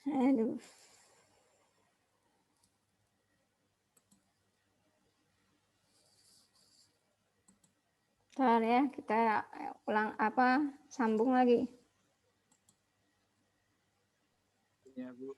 Aduh. Ntar ya, kita ulang sambung lagi. Ya, Bu.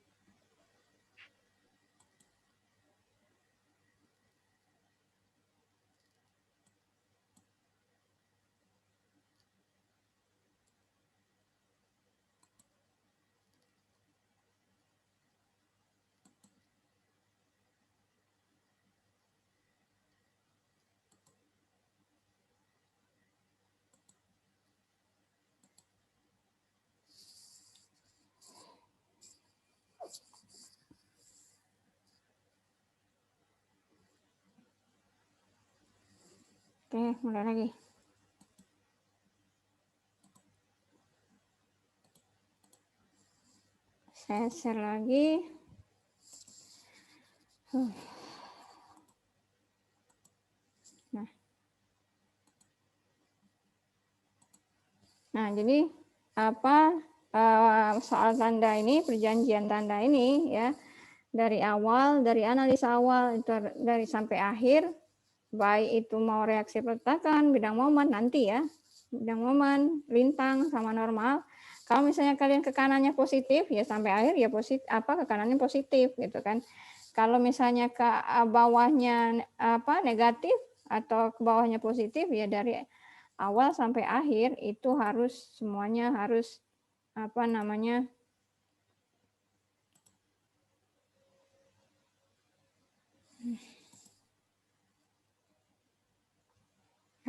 Oke, mulai lagi. Saya share lagi. Nah, jadi soal tanda ini, perjanjian tanda ini ya, dari awal, dari analisa awal itu dari sampai akhir, baik itu mau reaksi peletakan, bidang momen nanti ya, bidang momen, lintang sama normal. Kalau misalnya kalian ke kanannya positif ya sampai akhir ya positif, ke kanannya positif gitu kan. Kalau misalnya ke bawahnya negatif atau ke bawahnya positif ya dari awal sampai akhir itu harus semuanya harus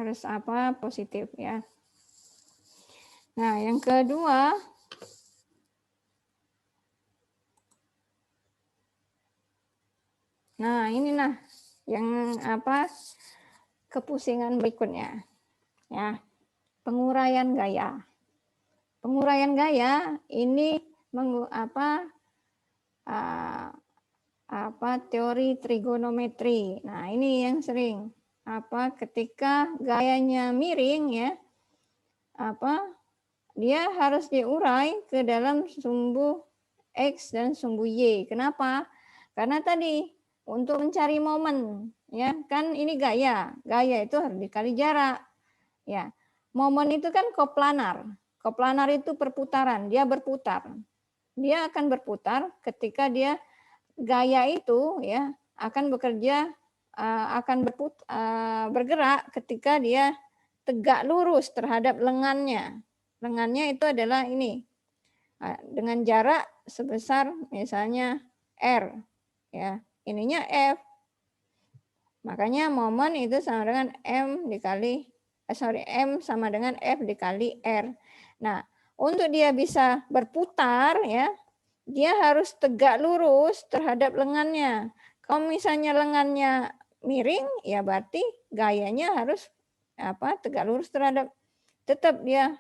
harus positif ya. Nah, yang kedua ini yang kepusingan berikutnya ya, penguraian gaya. Penguraian gaya ini teori trigonometri. Nah, ini yang sering ketika gayanya miring ya, dia harus diurai ke dalam sumbu X dan sumbu Y. Kenapa? Karena tadi untuk mencari momen ya, kan ini gaya. Gaya itu harus dikali jarak. Ya. Momen itu kan koplanar. Koplanar itu perputaran, dia berputar. Dia akan berputar ketika dia gaya itu ya akan bekerja bergerak ketika dia tegak lurus terhadap lengannya. Lengannya itu adalah ini dengan jarak sebesar misalnya R ya, ininya F. Makanya momen itu sama dengan M sama dengan F dikali R. Nah, untuk dia bisa berputar ya, dia harus tegak lurus terhadap lengannya. Kalau misalnya lengannya miring, ya berarti gayanya harus tegak lurus terhadap, tetap dia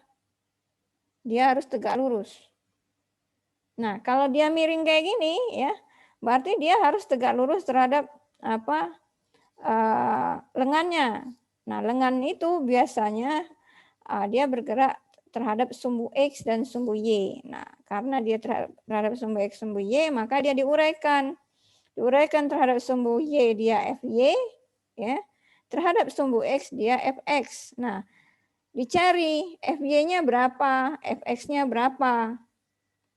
harus tegak lurus. Nah, kalau dia miring kayak gini ya, berarti dia harus tegak lurus terhadap lengannya. Nah, lengan itu biasanya dia bergerak terhadap sumbu X dan sumbu Y. Nah, karena dia terhadap sumbu X, sumbu Y, maka dia diuraikan. Diuraikan terhadap sumbu Y dia FY, ya. Terhadap sumbu X dia Fx. Nah, dicari FY-nya berapa, Fx-nya berapa.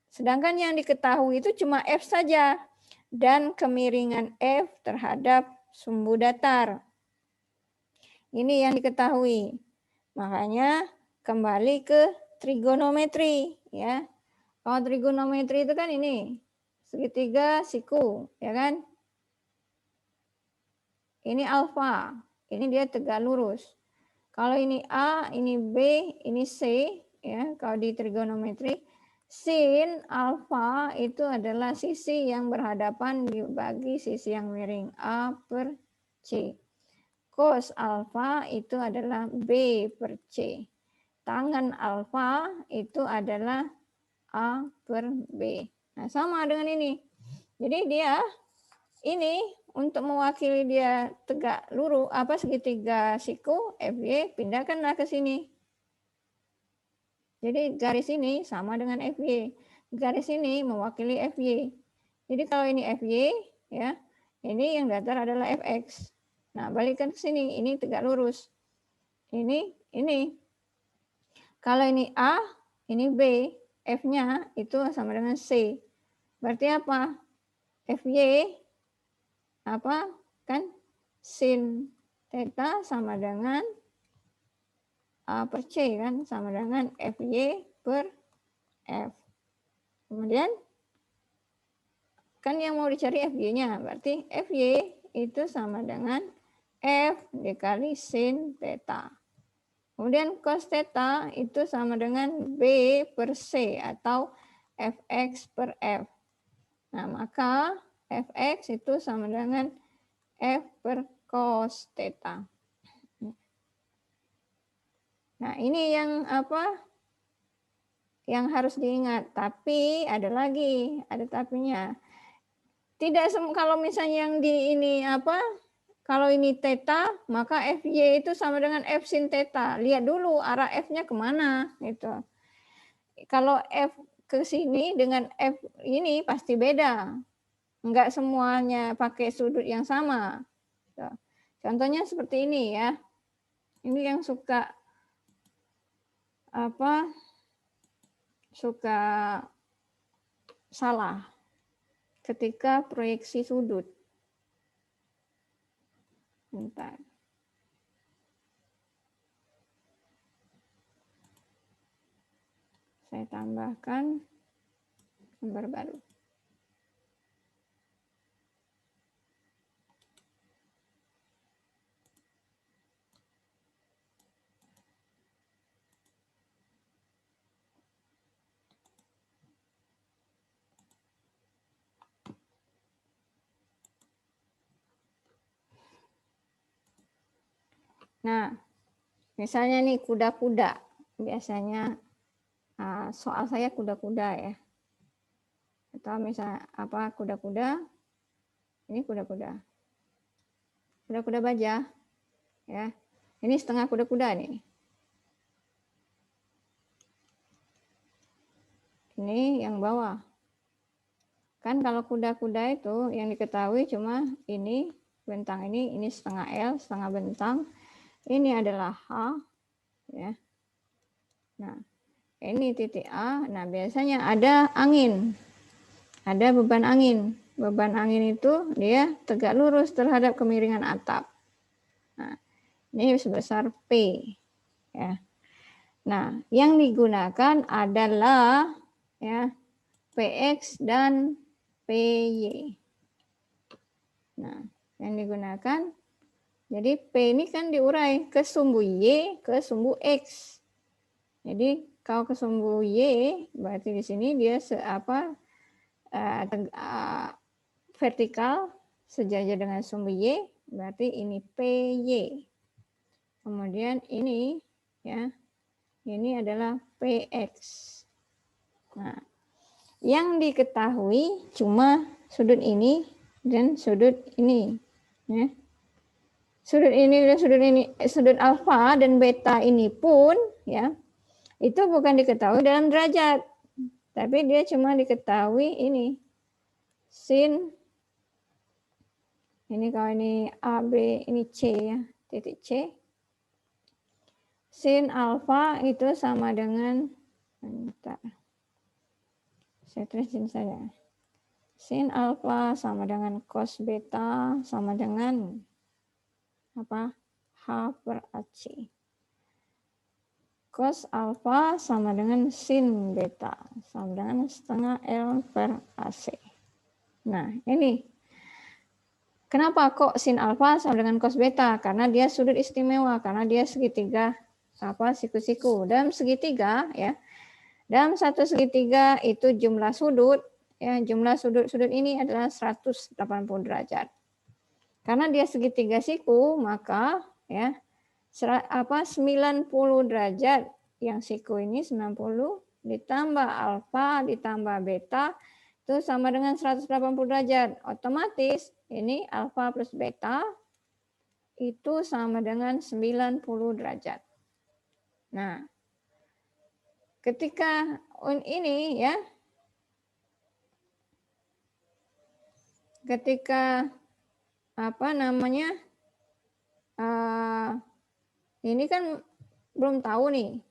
Sedangkan yang diketahui itu cuma F saja dan kemiringan F terhadap sumbu datar. Ini yang diketahui. Makanya kembali ke trigonometri ya. Kalau trigonometri itu kan ini segitiga siku ya kan. Ini alfa, ini dia tegak lurus. Kalau ini A, ini B, ini C ya. Kalau di trigonometri sin alfa itu adalah sisi yang berhadapan dibagi sisi yang miring A per C. Cos alfa itu adalah B per C. Tangen alfa itu adalah A per B. Nah, sama dengan ini. Jadi dia ini untuk mewakili dia tegak lurus segitiga siku FY, pindahkanlah ke sini. Jadi garis ini sama dengan FY. garis ini mewakili FY. Jadi kalau ini FY, ya, ini yang datar adalah FX. Nah, balikkan ke sini, ini tegak lurus. Ini. Kalau ini A, ini B, F-nya itu sama dengan C. Berarti apa? FY apa? Kan sin theta sama dengan A per C kan, sama dengan FY per F. Kemudian kan yang mau dicari FY-nya, berarti FY itu sama dengan F dikali sin theta. Kemudian cos theta itu sama dengan B per C atau Fx per F. Nah, maka Fx itu sama dengan F per cos theta. Nah, ini yang apa? Yang harus diingat. Tapi ada lagi, ada tapinya. Tidak kalau misalnya yang di ini apa? Kalau ini theta, maka Fy itu sama dengan F sin theta. Lihat dulu arah F-nya kemana. Gitu. Kalau F ke sini dengan F ini pasti beda. Enggak semuanya pakai sudut yang sama. Gitu. Contohnya seperti ini ya. Ini yang suka apa? Suka salah ketika proyeksi sudut. Bentar. Saya tambahkan gambar baru. Nah, misalnya nih kuda-kuda. Biasanya soal saya kuda-kuda ya. Atau misalnya apa kuda-kuda. Ini kuda-kuda. Kuda-kuda baja. Ya. Ini setengah kuda-kuda nih. Ini yang bawah. Kan kalau kuda-kuda itu yang diketahui cuma ini bentang ini setengah L, setengah bentang. Ini adalah H, ya. Nah, ini titik A. Nah, biasanya ada angin. Ada beban angin. Beban angin itu dia tegak lurus terhadap kemiringan atap. Nah, ini sebesar P, ya. Nah, yang digunakan adalah ya PX dan PY. Nah, yang digunakan jadi P ini kan diurai ke sumbu Y, ke sumbu X. Jadi kalau ke sumbu Y, berarti di sini dia vertikal sejajar dengan sumbu Y, berarti ini PY. Kemudian ini ya, ini adalah PX. Nah, yang diketahui cuma sudut ini dan sudut ini, ya. Sudut ini dan sudut ini, sudut alfa dan beta ini pun ya itu bukan diketahui dalam derajat, tapi dia cuma diketahui ini sin, ini kalau ini A, B, ini C ya, titik C. Sin alfa itu sama dengan, bentar, saya tulisin saja. Sin alfa sama dengan cos beta sama dengan apa? H per AC. Cos alfa sama dengan sin beta sama dengan setengah L per AC. Nah, ini. Kenapa kok sin alfa sama dengan cos beta? Karena dia sudut istimewa, karena dia segitiga siku-siku. Dalam segitiga ya. Dalam satu segitiga itu jumlah sudut, ya, jumlah sudut-sudut ini adalah 180 derajat. Karena dia segitiga siku, maka ya 90 derajat, yang siku ini 90 ditambah alfa ditambah beta itu sama dengan 180 derajat. Otomatis ini alfa plus beta itu sama dengan 90 derajat. Nah, ketika ini ya ketika apa namanya ini kan belum tahu nih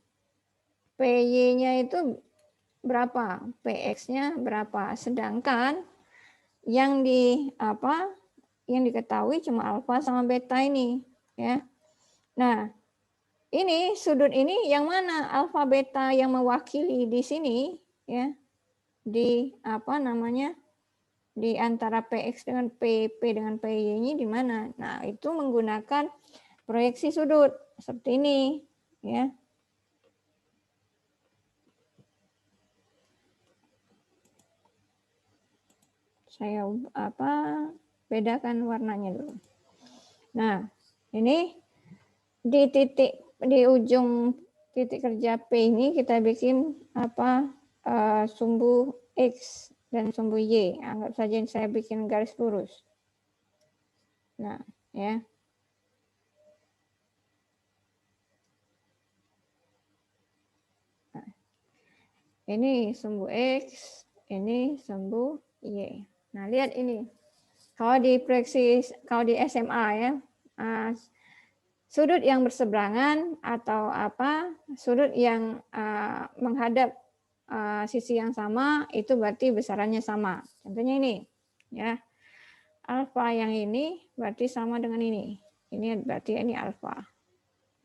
PY-nya itu berapa, PX-nya berapa, sedangkan yang yang diketahui cuma alfa sama beta ini, ya. Nah, ini sudut ini yang mana alfa beta yang mewakili di sini, ya, di di antara PX dengan PP dengan PY ini di mana? Nah, itu menggunakan proyeksi sudut seperti ini, ya. Saya bedakan warnanya dulu. Nah, ini di ujung titik kerja P ini kita bikin sumbu X dan sumbu Y. Anggap saja saya bikin garis lurus. Nah, ya. Nah, ini sumbu X, ini sumbu Y. Nah, lihat ini. Kalau di SMA ya, sudut yang berseberangan atau sudut yang menghadap sisi yang sama itu berarti besarannya sama. Contohnya ini, ya. Alfa yang ini berarti sama dengan ini. Ini berarti ini alfa.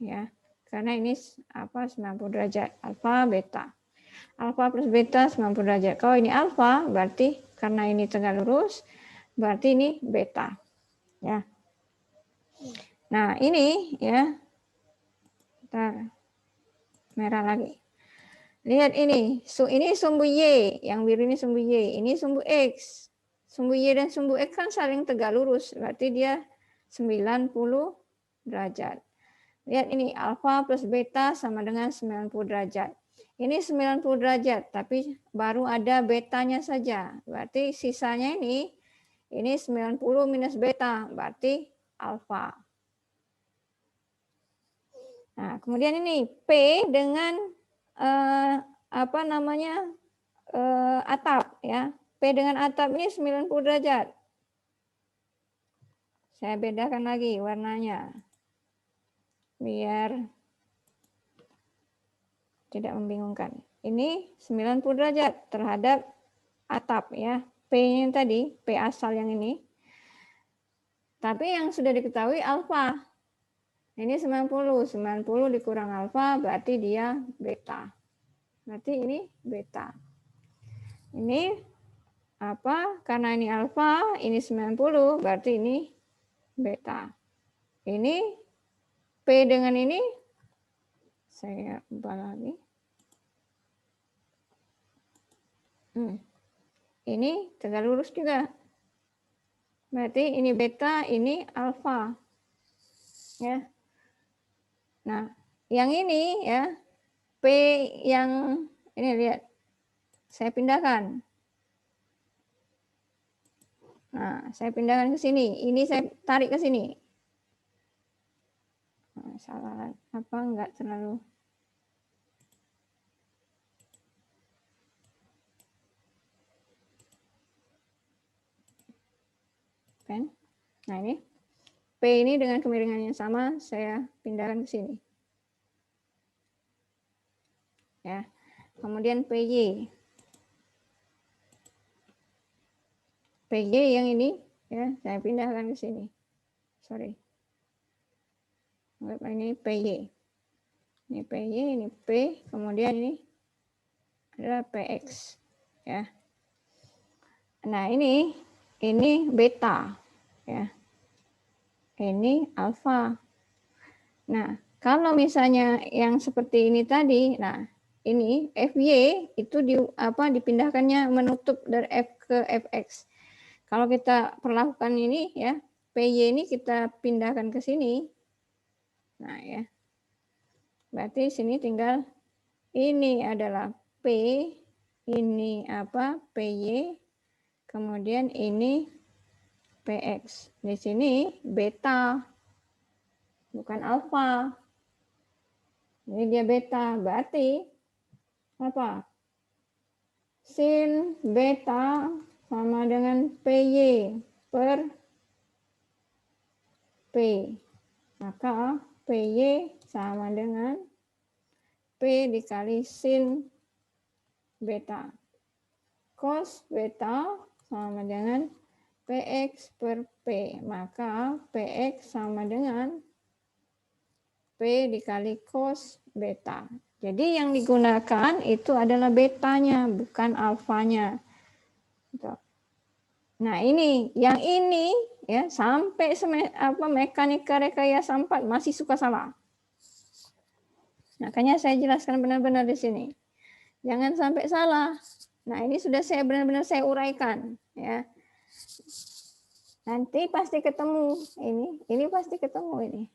Ya. Karena ini 90 derajat, alfa beta. Alfa plus beta 90 derajat. Kalau ini alfa berarti karena ini tegak lurus, berarti ini beta. Ya. Nah, ini ya. Bentar. Merah lagi. Lihat ini. Ini sumbu Y, yang biru ini sumbu Y, ini sumbu X. Sumbu Y dan sumbu X kan saling tegak lurus, berarti dia 90 derajat. Lihat ini, alfa plus beta sama dengan 90 derajat. Ini 90 derajat, tapi baru ada betanya saja. Berarti sisanya ini 90 minus beta, berarti alfa. Nah, kemudian ini P dengan atap ya. P dengan atap ini 90 derajat. Saya bedakan lagi warnanya. Biar tidak membingungkan. Ini 90 derajat terhadap atap ya. P-nya tadi, P asal yang ini. Tapi yang sudah diketahui alfa. Ini 90 dikurang alfa berarti dia beta. Berarti ini beta. Ini karena ini alfa, ini 90, berarti ini beta. Ini P dengan ini, saya ubah lagi. Ini tegak lurus juga. Berarti ini beta, ini alfa. Ya. Nah, yang ini ya, P yang ini lihat. Saya pindahkan. Nah, saya pindahkan ke sini. Ini saya tarik ke sini. Nah, salah enggak terlalu. Kan? Nah, ini P ini dengan kemiringan yang sama saya pindahkan ke sini. Ya. Kemudian PY. PY yang ini ya, saya pindahkan ke sini. Sorry. Ini PY. Ini PY, ini P, kemudian ini adalah PX. Ya. Nah, ini beta. Ya. Ini alfa. Nah, kalau misalnya yang seperti ini tadi, nah ini FY itu dipindahkannya menutup dari F ke Fx. Kalau kita perlakukan ini ya, PY ini kita pindahkan ke sini. Nah ya. Berarti sini tinggal ini adalah P, ini PY, kemudian ini PX. Di sini beta, bukan alfa. Ini dia beta, berarti sin beta sama dengan PY. per P. Maka PY sama dengan P dikali sin beta. Cos beta sama dengan PX per P. Maka PX sama dengan P dikali cos beta. Jadi yang digunakan itu adalah betanya, bukan alfanya. Nah ini, yang ini ya sampai mekanika rekayasa 4 masih suka salah. Makanya saya jelaskan benar-benar di sini. Jangan sampai salah. Nah ini sudah saya benar-benar saya uraikan ya. Nanti pasti ketemu ini pasti ketemu ini.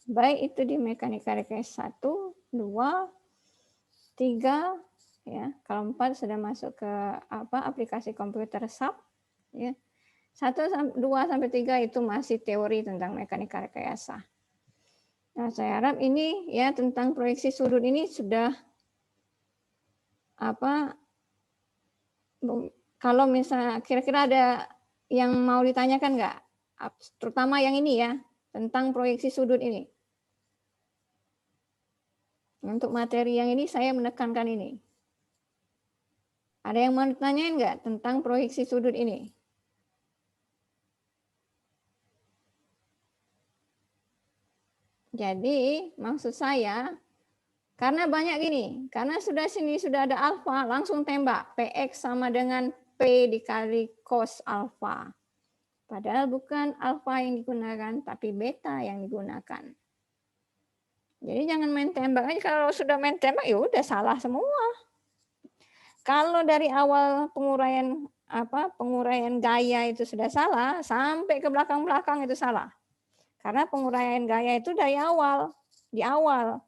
Baik itu di mekanika rekayasa 1, 2, 3 ya. Kalau 4 sudah masuk ke aplikasi komputer SAP ya. 1, 2 sampai 3 itu masih teori tentang mekanika rekayasa. Nah, saya harap ini ya tentang proyeksi sudut ini sudah kalau misalnya kira-kira ada yang mau ditanyakan nggak? Terutama yang ini ya, tentang proyeksi sudut ini. Untuk materi yang ini saya menekankan ini. Ada yang mau ditanyain nggak tentang proyeksi sudut ini? Jadi maksud saya, karena banyak gini, karena sini sudah ada alfa, langsung tembak. PX sama dengan P dikali cos alfa. Padahal bukan alfa yang digunakan, tapi beta yang digunakan. Jadi jangan main tembak aja. Kalau sudah main tembak, ya udah salah semua. Kalau dari awal penguraian gaya itu sudah salah, sampai ke belakang-belakang itu salah. Karena penguraian gaya itu dari awal, di awal.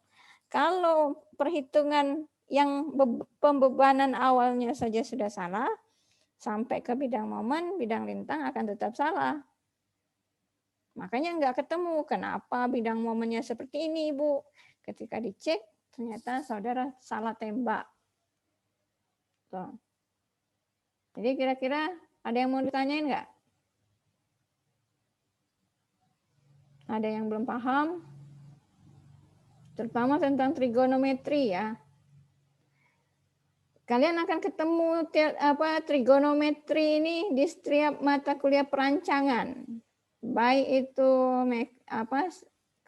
Kalau perhitungan yang pembebanan awalnya saja sudah salah, sampai ke bidang momen, bidang lintang akan tetap salah. Makanya nggak ketemu kenapa bidang momennya seperti ini, Bu. Ketika dicek, ternyata saudara salah tembak. Tuh. Jadi kira-kira ada yang mau ditanyain nggak? Ada yang belum paham? Terutama tentang trigonometri ya. Kalian akan ketemu trigonometri ini di setiap mata kuliah perancangan. Baik itu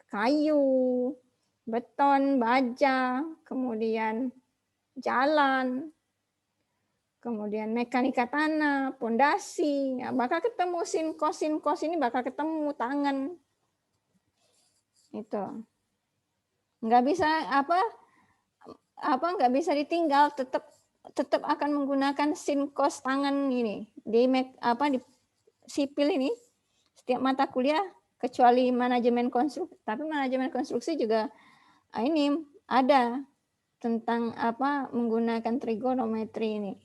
kayu, beton, baja, kemudian jalan, kemudian mekanika tanah, pondasi, ya, bakal ketemu sin cos ini bakal ketemu tangan. Itu. Nggak bisa nggak bisa ditinggal, tetap akan menggunakan sin cos tangan ini di sipil ini setiap mata kuliah kecuali manajemen konstruksi, tapi manajemen konstruksi juga ini ada tentang menggunakan trigonometri ini.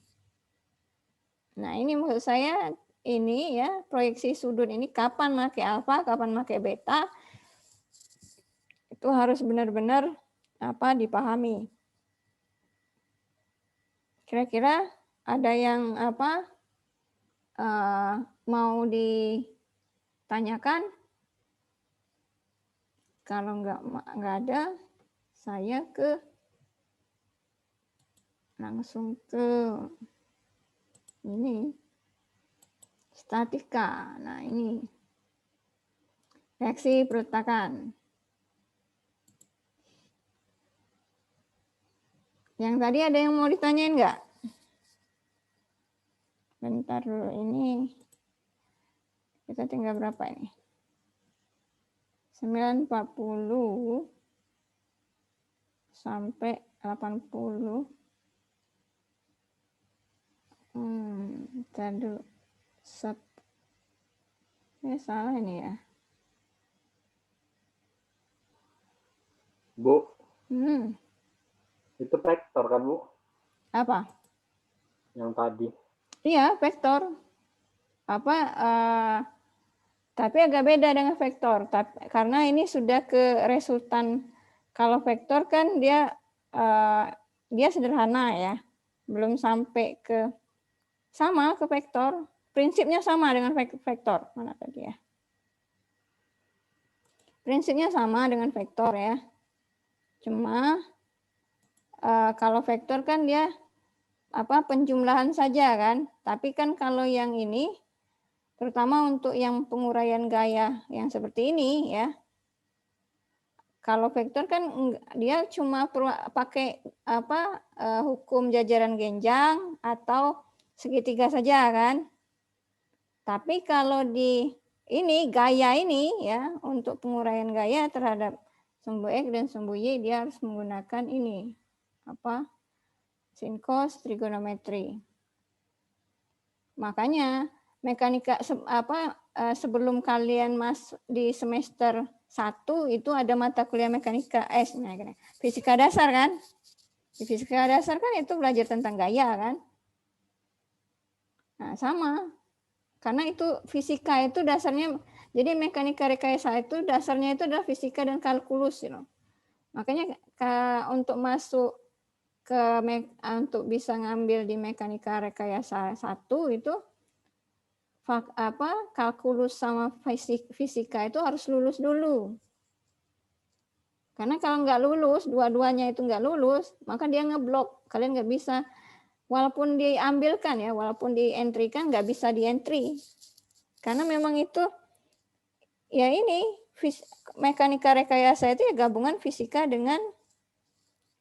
Nah, ini menurut saya ini ya proyeksi sudut ini kapan pakai alfa, kapan pakai beta itu harus benar-benar dipahami. Kira-kira ada yang mau ditanyakan? Kalau nggak ada, saya langsung ke ini statika. Nah ini reaksi perletakan. Yang tadi ada yang mau ditanyain nggak? Bentar dulu ini. Kita tinggal berapa ini? 9.40 sampai 80. Bentar dulu. Ini salah ini ya. Bu. Itu vektor kan, Bu? Apa? Yang tadi. Iya, vektor. Tapi agak beda dengan vektor. Karena ini sudah ke resultan. Kalau vektor kan dia sederhana ya. Belum sampai ke sama ke vektor. prinsipnya sama dengan vektor. Mana tadi ya? Prinsipnya sama dengan vektor ya. Cuma kalau vektor kan dia penjumlahan saja kan. Tapi kan kalau yang ini, terutama untuk yang penguraian gaya yang seperti ini ya. Kalau vektor kan dia cuma pakai hukum jajaran genjang atau segitiga saja kan. Tapi kalau di ini gaya ini ya, untuk penguraian gaya terhadap sumbu X dan sumbu Y dia harus menggunakan ini sin cos trigonometri. Makanya mekanika sebelum kalian masuk di semester 1 itu ada mata kuliah mekanika fisika dasar kan? Di fisika dasar kan itu belajar tentang gaya kan? Nah, sama. Karena itu fisika itu dasarnya, jadi mekanika rekayasa itu dasarnya itu adalah fisika dan kalkulus gitu. Makanya untuk masuk untuk bisa ngambil di mekanika rekayasa 1 itu kalkulus sama fisika itu harus lulus dulu. Karena kalau nggak lulus, dua-duanya itu nggak lulus, maka dia ngeblok. Kalian nggak bisa, walaupun diambilkan ya, walaupun di-entry-kan nggak bisa di-entry. Karena memang itu, ya ini, mekanika rekayasa itu ya gabungan fisika dengan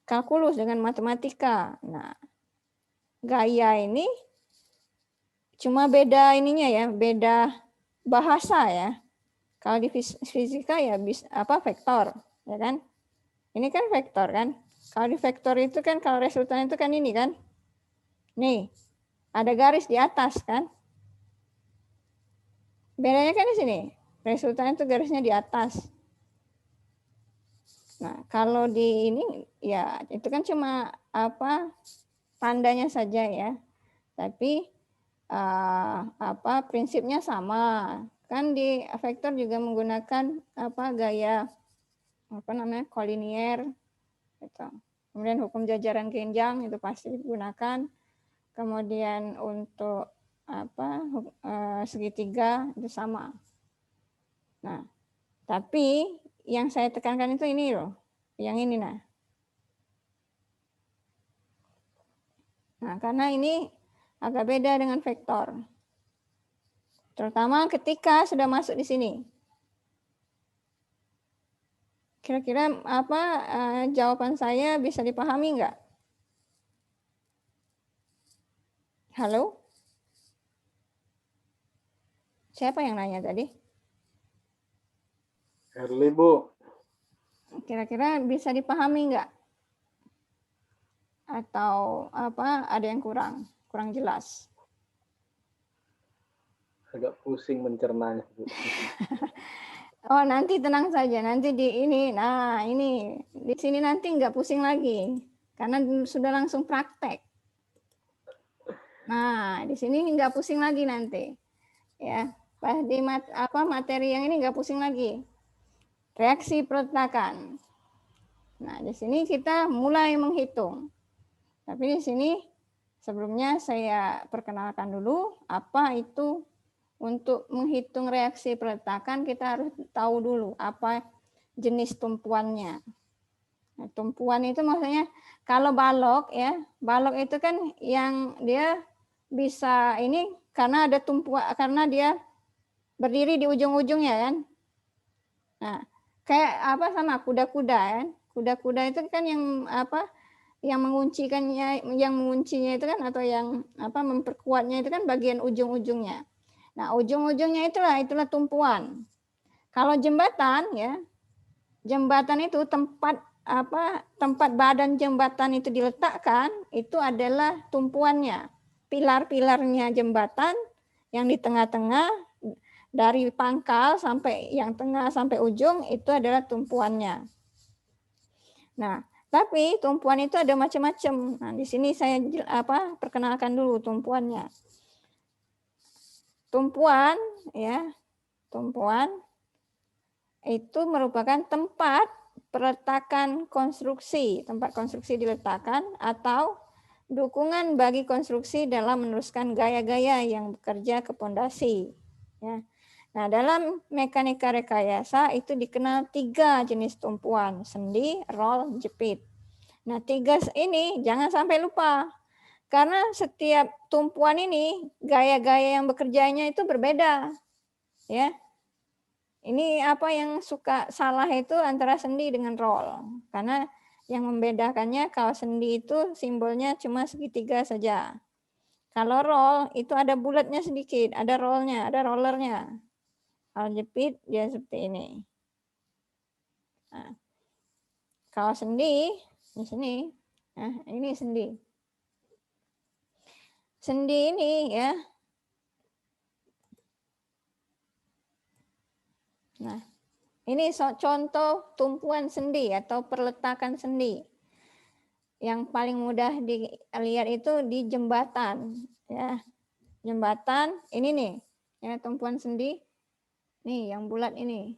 kalkulus, dengan matematika. Nah, gaya ini cuma beda ininya ya, beda bahasa ya. Kalau di fisika ya vektor, ya kan? Ini kan vektor kan? Kalau di vektor itu kan kalau resultan itu kan ini kan? Nih, ada garis di atas kan? Bedanya kan di sini. Resultan itu garisnya di atas. Nah, kalau di ini ya itu kan cuma tandanya saja ya. Tapi prinsipnya sama. Kan di vektor juga menggunakan gaya kolinier gitu. Kemudian hukum jajaran genjang itu pasti digunakan. Kemudian untuk segitiga itu sama. Nah, tapi yang saya tekankan itu ini loh, yang ini nah. Nah, karena ini agak beda dengan vektor. Terutama ketika sudah masuk di sini. Kira-kira jawaban saya bisa dipahami nggak? Halo? Siapa yang nanya tadi? Herli, Bu. Kira-kira bisa dipahami nggak? Atau ada yang kurang jelas? Agak pusing mencernanya, Bu. Oh, nanti tenang saja. Nanti di ini di sini nanti nggak pusing lagi karena sudah langsung praktek. Nah, di sini nggak pusing lagi nanti. Ya, pas di materi yang ini nggak pusing lagi. Reaksi peletakan. Nah, di sini kita mulai menghitung. Tapi di sini sebelumnya saya perkenalkan dulu apa itu untuk menghitung reaksi peletakan kita harus tahu dulu apa jenis tumpuannya. Nah, tumpuan itu maksudnya kalau balok ya, balok itu kan yang dia bisa ini karena ada tumpuan, karena dia berdiri di ujung-ujungnya kan. Nah, kayak sama kuda-kuda kan. Kuda-kuda itu kan yang menguncinya itu kan atau yang memperkuatnya itu kan bagian ujung-ujungnya. Nah, ujung-ujungnya itulah tumpuan. Kalau jembatan ya, jembatan itu tempat badan jembatan itu diletakkan itu adalah tumpuannya. Pilar-pilarnya jembatan yang di tengah-tengah dari pangkal sampai yang tengah sampai ujung itu adalah tumpuannya. Nah, tapi tumpuan itu ada macam-macam. Nah, di sini saya perkenalkan dulu tumpuannya. Tumpuan ya, tumpuan itu merupakan tempat peletakan konstruksi, tempat konstruksi diletakkan atau dukungan bagi konstruksi dalam meneruskan gaya-gaya yang bekerja ke pondasi. Ya. Nah, dalam mekanika rekayasa itu dikenal 3 jenis tumpuan, sendi, roll, jepit. Nah, 3 ini jangan sampai lupa. Karena setiap tumpuan ini gaya-gaya yang bekerjanya itu berbeda. Ya. Ini apa yang suka salah itu antara sendi dengan roll. Karena yang membedakannya kalau sendi itu simbolnya cuma segitiga saja. Kalau roll itu ada bulatnya sedikit, ada rollnya, ada rollernya. Kalau jepit dia seperti ini. Nah, kalau sendi di sini, nah ini sendi. Sendi ini ya. Nah, ini contoh tumpuan sendi atau perletakan sendi. Yang paling mudah dilihat itu di jembatan, ya. Jembatan ini nih, ya tumpuan sendi. Nih yang bulat ini.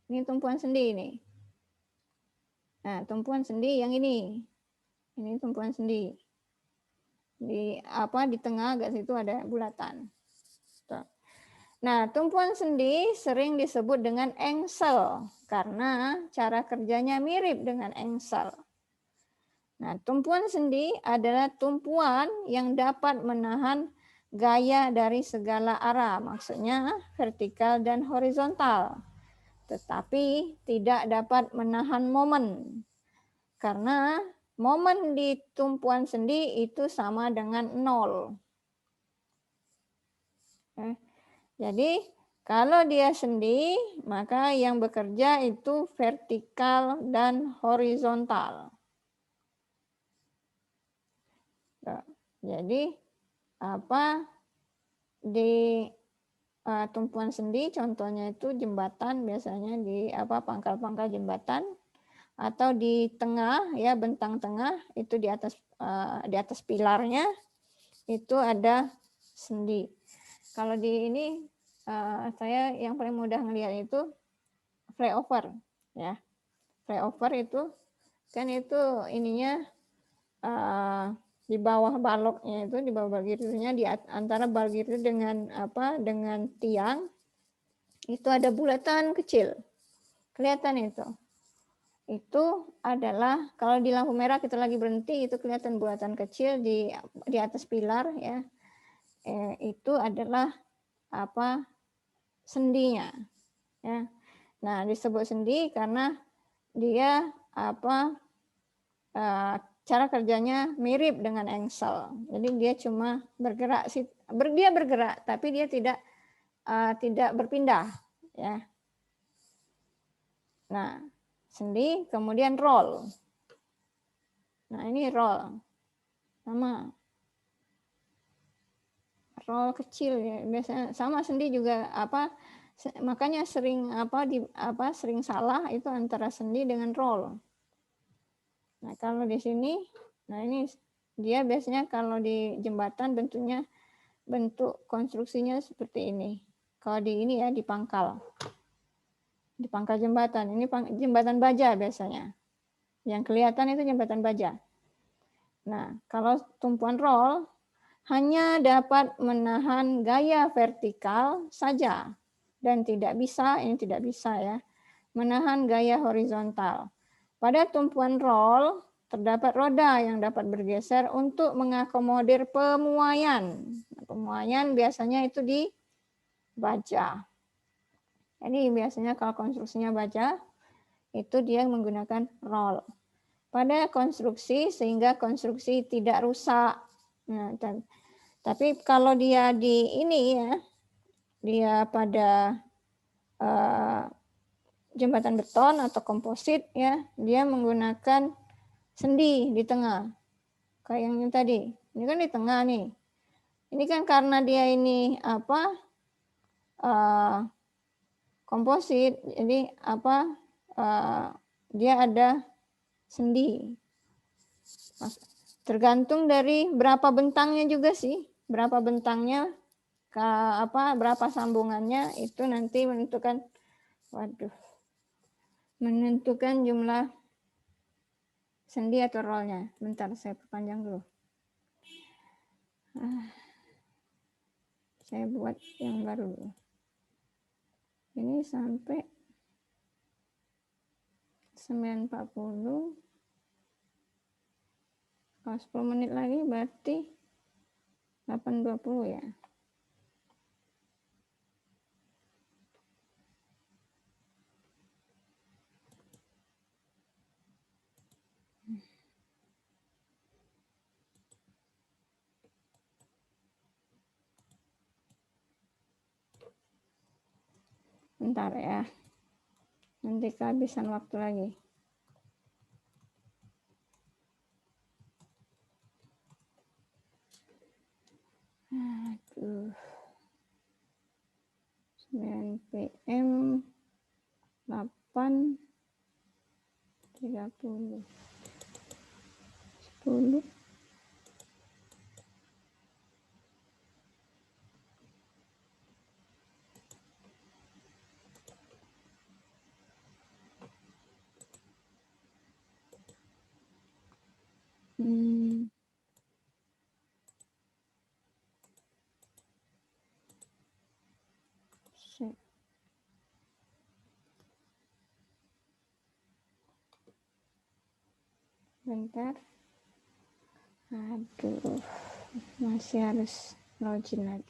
Ini tumpuan sendi ini. Nah, tumpuan sendi yang ini. Ini tumpuan sendi. Di tengah agak situ ada bulatan. Tuh. Nah, tumpuan sendi sering disebut dengan engsel karena cara kerjanya mirip dengan engsel. Nah, tumpuan sendi adalah tumpuan yang dapat menahan gaya dari segala arah, maksudnya vertikal dan horizontal, tetapi tidak dapat menahan momen. Karena momen di tumpuan sendi itu sama dengan 0. Jadi, kalau dia sendi, maka yang bekerja itu vertikal dan horizontal. Jadi di tumpuan sendi contohnya itu jembatan, biasanya di pangkal-pangkal jembatan atau di tengah ya, bentang tengah itu di atas pilarnya itu ada sendi. Kalau di ini saya yang paling mudah ngelihat itu flyover ya. Flyover itu kan itu ininya di bawah baloknya itu, di bawah balgirdernya, di antara balgirder dengan tiang itu ada bulatan kecil. Kelihatan itu. Itu adalah kalau di lampu merah kita lagi berhenti itu kelihatan bulatan kecil di atas pilar ya. Itu adalah sendinya ya. Nah, disebut sendi karena dia cara kerjanya mirip dengan engsel. Jadi dia cuma bergerak, dia bergerak, tapi dia tidak berpindah, ya. Nah, sendi, kemudian roll. Nah, ini roll, sama roll kecil ya, biasanya sama sendi juga makanya sering sering salah itu antara sendi dengan roll. Nah, kalau di sini, nah ini dia biasanya kalau di jembatan bentuk konstruksinya seperti ini. Kalau di ini ya di pangkal jembatan, ini jembatan baja biasanya. Yang kelihatan itu jembatan baja. Nah, kalau tumpuan roll hanya dapat menahan gaya vertikal saja dan tidak bisa ya, menahan gaya horizontal. Pada tumpuan roll, terdapat roda yang dapat bergeser untuk mengakomodir pemuaian. Pemuaian biasanya itu di baja. Jadi biasanya kalau konstruksinya baja, itu dia menggunakan roll. Pada konstruksi, sehingga konstruksi tidak rusak. Nah, tapi kalau dia di ini ya, dia pada jembatan beton atau komposit ya, dia menggunakan sendi di tengah. Kayak yang ini tadi. Ini kan di tengah nih. Ini kan karena dia ini komposit, jadi dia ada sendi. Tergantung dari berapa bentangnya juga sih. Berapa bentangnya, berapa sambungannya itu nanti menentukan jumlah sendi atau rollnya. Bentar, saya perpanjang dulu. Saya buat yang baru dulu. Ini sampai 9.40. Kalau 10 menit lagi berarti 8.20 ya. Bentar ya. Nanti kehabisan waktu lagi. Aduh. 9 PM 8.30. 10. Bentar. Aduh, masih harus login lagi.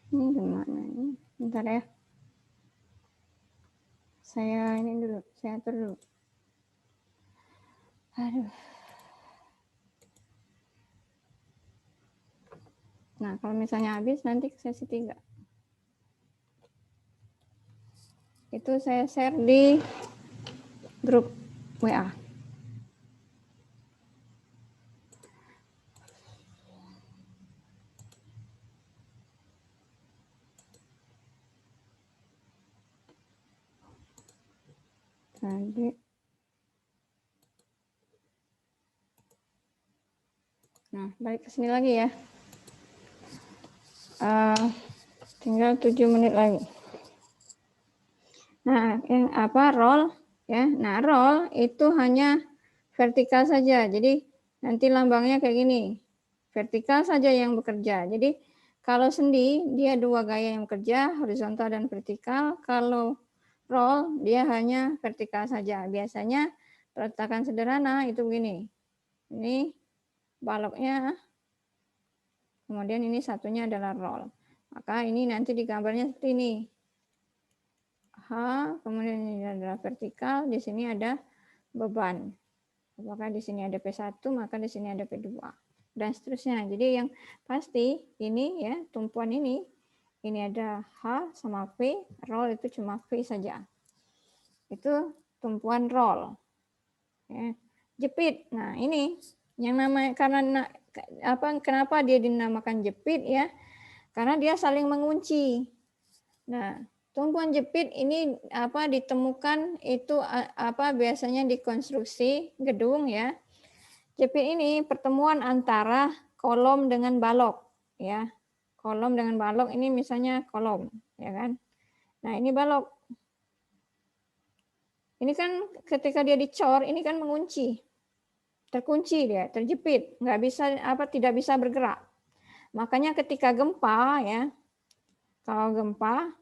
Ini gimana ini? Bentar ya. Saya ini dulu, saya atur dulu. Aduh. Nah, kalau misalnya habis nanti ke sesi 3. Itu saya share di grup WA. Tadi. Nah, balik ke sini lagi ya. Tinggal 7 menit lagi. Nah, yang apa roll ya. Nah, roll itu hanya vertikal saja. Jadi nanti lambangnya kayak gini. Vertikal saja yang bekerja. Jadi kalau sendi dia 2 gaya yang bekerja, horizontal dan vertikal. Kalau roll dia hanya vertikal saja. Biasanya peletakan sederhana itu begini. Ini baloknya. Kemudian ini satunya adalah roll. Maka ini nanti di gambarnya seperti ini. H, kemudian ini adalah vertikal, di sini ada beban. Apakah di sini ada P1, maka di sini ada P2. Dan seterusnya. Jadi yang pasti ini ya, tumpuan ini ada H sama V, roll itu cuma V saja. Itu tumpuan roll. Ya. Jepit. Nah, ini yang namanya karena kenapa dia dinamakan jepit ya? Karena dia saling mengunci. Nah, tumpuan jepit ini ditemukan itu biasanya di konstruksi gedung ya. Jepit ini pertemuan antara kolom dengan balok ya. Kolom dengan balok ini misalnya kolom ya kan. Nah, ini balok. Ini kan ketika dia dicor ini kan mengunci. Terkunci dia, terjepit, tidak bisa bergerak. Makanya ketika gempa ya. Kalau gempa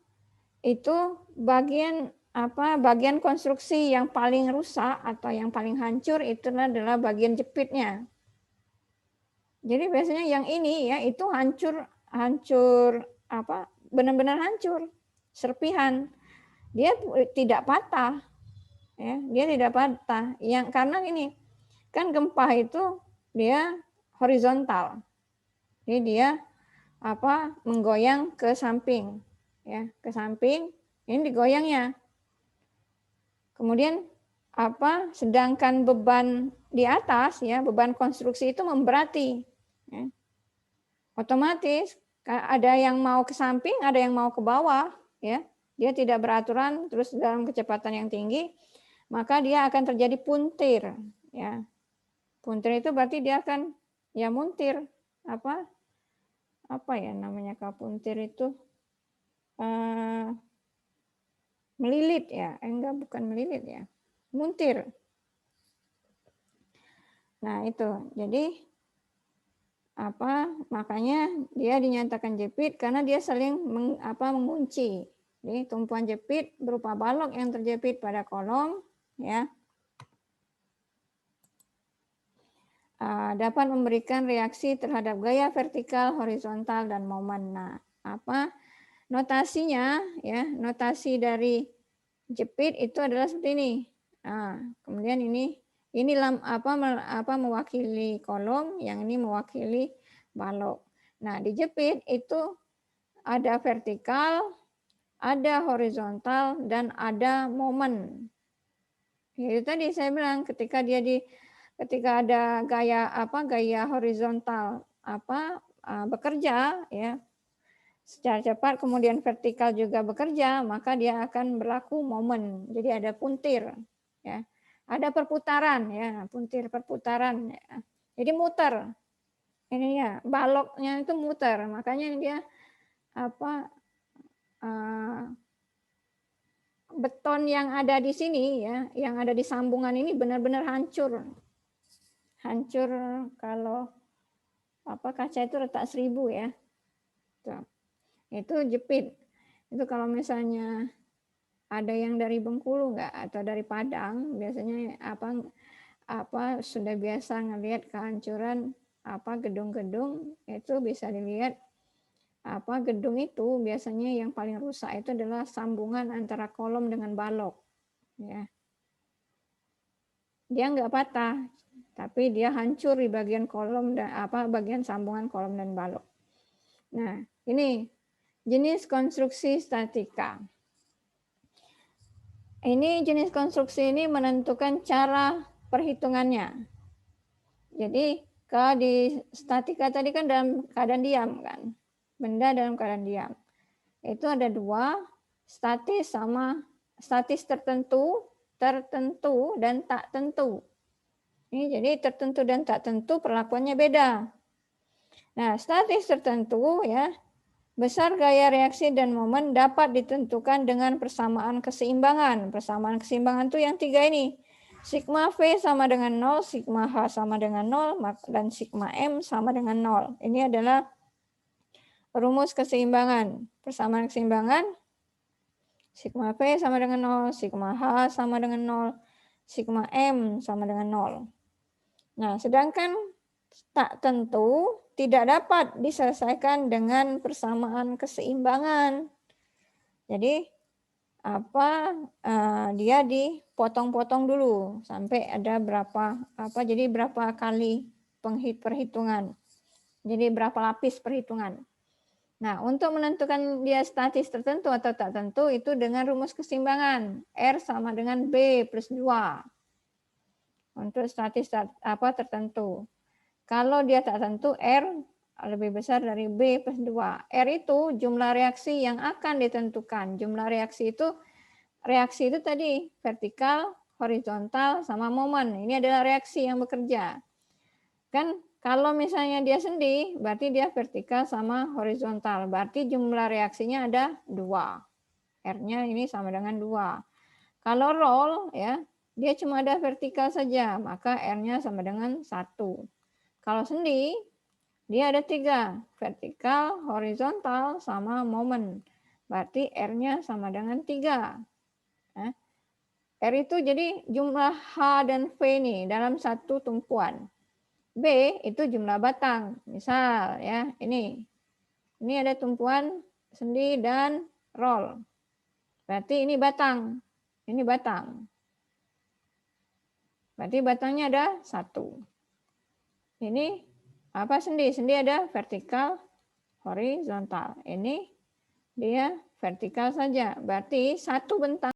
itu bagian konstruksi yang paling rusak atau yang paling hancur itu adalah bagian jepitnya. Jadi biasanya yang ini ya itu hancur benar-benar hancur, serpihan. Dia tidak patah. Ya, dia tidak patah. Karena ini kan gempa itu dia horizontal. Jadi dia menggoyang ke samping. Ya, ke samping, ini digoyangnya. Kemudian sedangkan beban di atas ya, beban konstruksi itu memberati. Ya. Otomatis Ada yang mau ke samping, ada yang mau ke bawah, ya. Dia tidak beraturan terus dalam kecepatan yang tinggi, maka dia akan terjadi puntir, ya. Puntir itu berarti dia akan ya muntir. Apa ya namanya kalau puntir itu? Melilit ya. Enggak, bukan melilit ya. Muntir. Nah, itu. Jadi makanya dia dinyatakan jepit karena dia saling mengunci. Jadi tumpuan jepit berupa balok yang terjepit pada kolom, ya, dapat memberikan reaksi terhadap gaya vertikal, horizontal, dan momen. Nah, notasinya, ya, notasi dari jepit itu adalah seperti ini. Nah, kemudian ini mewakili kolom, yang ini mewakili balok. Nah, di jepit itu ada vertikal, ada horizontal, dan ada momen. Itu tadi saya bilang ketika ada gaya horizontal bekerja, ya, secara cepat, kemudian vertikal juga bekerja, maka dia akan berlaku momen. Jadi ada puntir, ya. Ada perputaran, ya, puntir perputaran. Ya. Jadi muter. Ini ya, baloknya itu muter. Makanya dia beton yang ada di sini, ya, yang ada di sambungan ini benar-benar hancur. Hancur kalau kaca itu retak 1000, ya. Tuh. Itu jepit. Itu kalau misalnya ada yang dari Bengkulu enggak atau dari Padang, biasanya sudah biasa ngelihat kehancuran gedung-gedung, itu bisa dilihat gedung itu biasanya yang paling rusak itu adalah sambungan antara kolom dengan balok, ya. Dia enggak patah, tapi dia hancur di bagian kolom dan bagian sambungan kolom dan balok. Nah, ini jenis konstruksi statika. Ini jenis konstruksi ini menentukan cara perhitungannya. Jadi kalau di statika tadi kan dalam keadaan diam kan, benda dalam keadaan diam. Itu ada dua, statis tertentu, dan tak tentu. Ini jadi tertentu dan tak tentu perlakuannya beda. Nah, statis tertentu, ya, besar gaya reaksi dan momen dapat ditentukan dengan persamaan keseimbangan. Persamaan keseimbangan itu yang 3 ini. Sigma V sama dengan 0, sigma H sama dengan 0, dan sigma M sama dengan 0. Ini adalah rumus keseimbangan. Persamaan keseimbangan, sigma V sama dengan 0, sigma H sama dengan 0, sigma M sama dengan 0. Nah, sedangkan tak tentu tidak dapat diselesaikan dengan persamaan keseimbangan. Jadi dia dipotong-potong dulu sampai ada jadi berapa kali perhitungan. Jadi berapa lapis perhitungan. Nah, untuk menentukan dia statis tertentu atau tak tentu itu dengan rumus keseimbangan. R sama dengan B plus 2. Untuk statis tertentu. Kalau dia tak tentu, R lebih besar dari B plus 2. R itu jumlah reaksi yang akan ditentukan. Jumlah reaksi itu tadi vertikal, horizontal, sama momen. Ini adalah reaksi yang bekerja. Kan kalau misalnya dia sendi, berarti dia vertikal sama horizontal. Berarti jumlah reaksinya ada 2. R-nya ini sama dengan 2. Kalau roll, ya, dia cuma ada vertikal saja, maka R-nya sama dengan 1. Kalau sendi, dia ada 3, vertikal, horizontal, sama momen. Berarti R-nya sama dengan 3. R itu jadi jumlah H dan V nih dalam satu tumpuan. B itu jumlah batang. Misal, ya, ini ada tumpuan sendi dan roll. Berarti ini batang. Ini batang. Berarti batangnya ada 1. Ini sendi? Sendi ada vertikal, horizontal. Ini dia vertikal saja. Berarti satu bentang